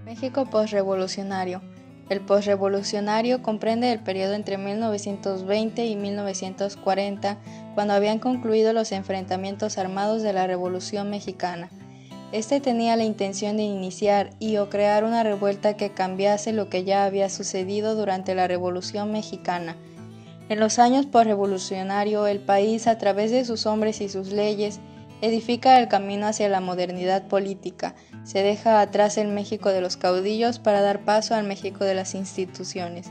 México posrevolucionario. El posrevolucionario comprende el periodo entre 1920 y 1940, cuando habían concluido los enfrentamientos armados de la Revolución Mexicana. Este tenía la intención de iniciar o crear una revuelta que cambiase lo que ya había sucedido durante la Revolución Mexicana. En los años posrevolucionario, el país, a través de sus hombres y sus leyes, edifica el camino hacia la modernidad política. Se deja atrás el México de los caudillos para dar paso al México de las instituciones.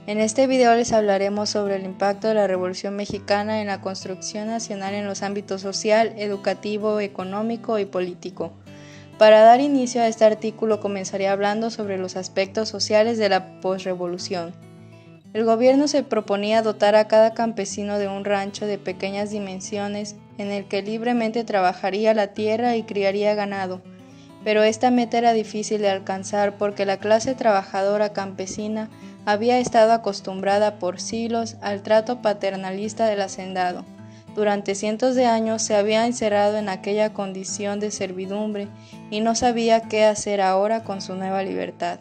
En este video les hablaremos sobre el impacto de la Revolución Mexicana en la construcción nacional en los ámbitos social, educativo, económico y político. Para dar inicio a este artículo comenzaré hablando sobre los aspectos sociales de la posrevolución. El gobierno se proponía dotar a cada campesino de un rancho de pequeñas dimensiones en el que libremente trabajaría la tierra y criaría ganado, pero esta meta era difícil de alcanzar porque la clase trabajadora campesina había estado acostumbrada por siglos al trato paternalista del hacendado. Durante cientos de años se había encerrado en aquella condición de servidumbre y no sabía qué hacer ahora con su nueva libertad.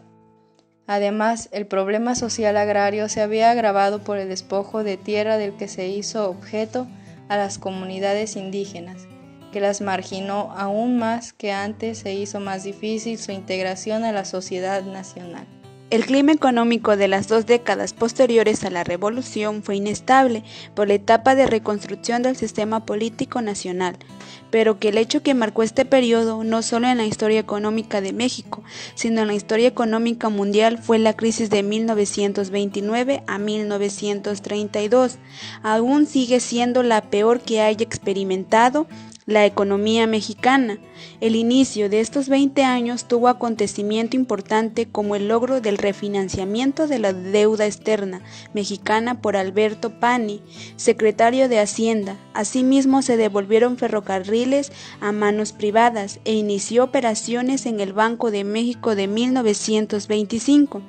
Además, el problema social agrario se había agravado por el despojo de tierra del que se hizo objeto a las comunidades indígenas, que las marginó aún más que antes se hizo más difícil su integración a la sociedad nacional. El clima económico de las 2 décadas posteriores a la Revolución fue inestable por la etapa de reconstrucción del sistema político nacional, pero que el hecho que marcó este periodo no solo en la historia económica de México, sino en la historia económica mundial fue la crisis de 1929 a 1932. Aún sigue siendo la peor que haya experimentado la economía mexicana. El inicio de estos 20 años tuvo acontecimiento importante como el logro del refinanciamiento de la deuda externa mexicana por Alberto Pani, secretario de Hacienda. Asimismo, se devolvieron ferrocarriles a manos privadas e inició operaciones en el Banco de México de 1925.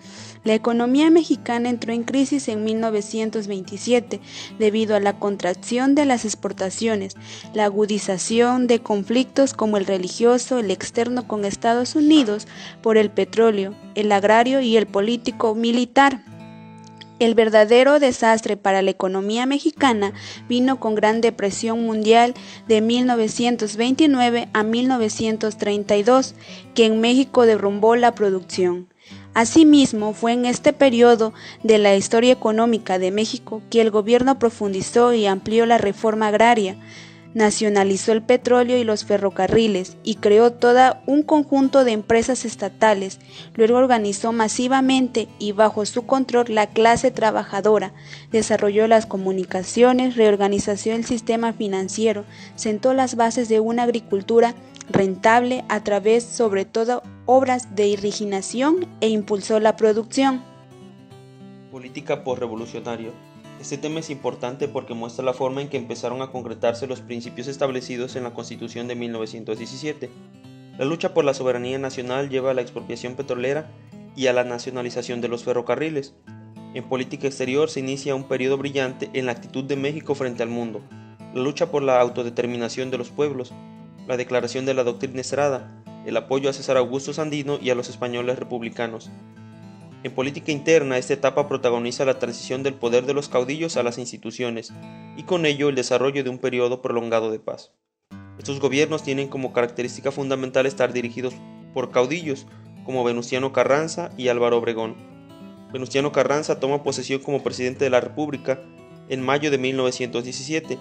La economía mexicana entró en crisis en 1927 debido a la contracción de las exportaciones, la agudización de conflictos como el religioso, el externo con Estados Unidos por el petróleo, el agrario y el político militar. El verdadero desastre para la economía mexicana vino con Gran Depresión Mundial de 1929 a 1932, que en México derrumbó la producción. Asimismo, fue en este periodo de la historia económica de México que el gobierno profundizó y amplió la reforma agraria, nacionalizó el petróleo y los ferrocarriles y creó todo un conjunto de empresas estatales. Luego organizó masivamente y bajo su control la clase trabajadora, desarrolló las comunicaciones, reorganizó el sistema financiero, sentó las bases de una agricultura rentable a través sobre todo obras de irrigación e impulsó la producción. Política posrevolucionaria. Este tema es importante porque muestra la forma en que empezaron a concretarse los principios establecidos en la Constitución de 1917. La lucha por la soberanía nacional lleva a la expropiación petrolera y a la nacionalización de los ferrocarriles. En política exterior se inicia un periodo brillante en la actitud de México frente al mundo, la lucha por la autodeterminación de los pueblos, la declaración de la doctrina Estrada, el apoyo a César Augusto Sandino y a los españoles republicanos. En política interna, esta etapa protagoniza la transición del poder de los caudillos a las instituciones, y con ello el desarrollo de un periodo prolongado de paz. Estos gobiernos tienen como característica fundamental estar dirigidos por caudillos, como Venustiano Carranza y Álvaro Obregón. Venustiano Carranza toma posesión como presidente de la República en mayo de 1917.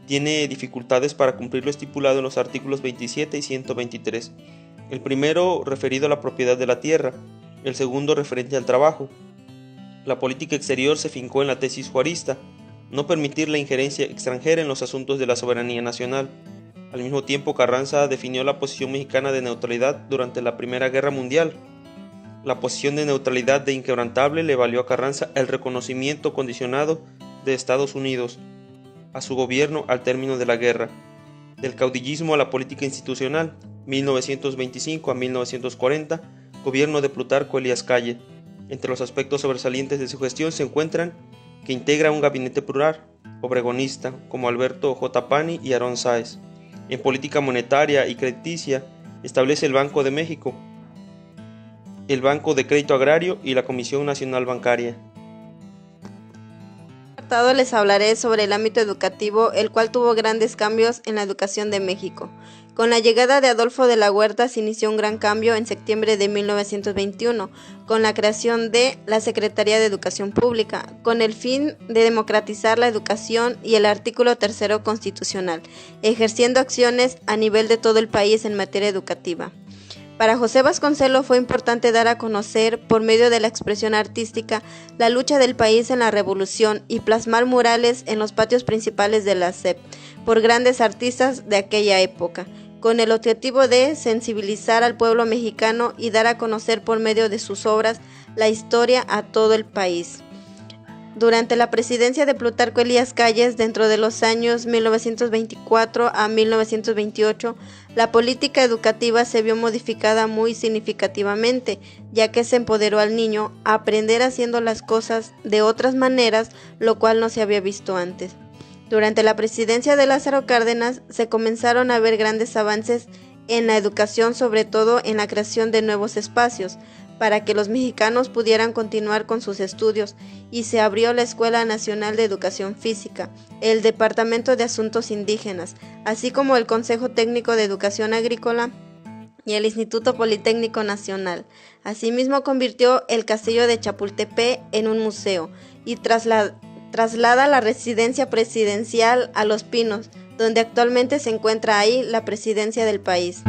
Tiene dificultades para cumplir lo estipulado en los artículos 27 y 123. El primero referido a la propiedad de la tierra, el segundo referente al trabajo. La política exterior se fincó en la tesis juarista, no permitir la injerencia extranjera en los asuntos de la soberanía nacional. Al mismo tiempo, Carranza definió la posición mexicana de neutralidad durante la Primera Guerra Mundial. La posición de neutralidad de inquebrantable le valió a Carranza el reconocimiento condicionado de Estados Unidos a su gobierno al término de la guerra. Del caudillismo a la política institucional, 1925 a 1940, gobierno de Plutarco Elías Calles. Entre los aspectos sobresalientes de su gestión se encuentran que integra un gabinete plural, obregonista, como Alberto J. Pani y Aarón Sáez. En política monetaria y crediticia, establece el Banco de México. el Banco de Crédito Agrario y la Comisión Nacional Bancaria. Les hablaré sobre el ámbito educativo, el cual tuvo grandes cambios en la educación de México. Con la llegada de Adolfo de la Huerta se inició un gran cambio en septiembre de 1921, con la creación de la Secretaría de Educación Pública, con el fin de democratizar la educación y el artículo 3 constitucional, ejerciendo acciones a nivel de todo el país en materia educativa. Para José Vasconcelos fue importante dar a conocer, por medio de la expresión artística, la lucha del país en la Revolución y plasmar murales en los patios principales de la SEP por grandes artistas de aquella época, con el objetivo de sensibilizar al pueblo mexicano y dar a conocer por medio de sus obras la historia a todo el país. Durante la presidencia de Plutarco Elías Calles, dentro de los años 1924 a 1928, la política educativa se vio modificada muy significativamente, ya que se empoderó al niño a aprender haciendo las cosas de otras maneras, lo cual no se había visto antes. Durante la presidencia de Lázaro Cárdenas se comenzaron a ver grandes avances en la educación, sobre todo en la creación de nuevos espacios, para que los mexicanos pudieran continuar con sus estudios, y se abrió la Escuela Nacional de Educación Física, el Departamento de Asuntos Indígenas, así como el Consejo Técnico de Educación Agrícola y el Instituto Politécnico Nacional. Asimismo, convirtió el Castillo de Chapultepec en un museo y traslada la residencia presidencial a Los Pinos, donde actualmente se encuentra ahí la presidencia del país.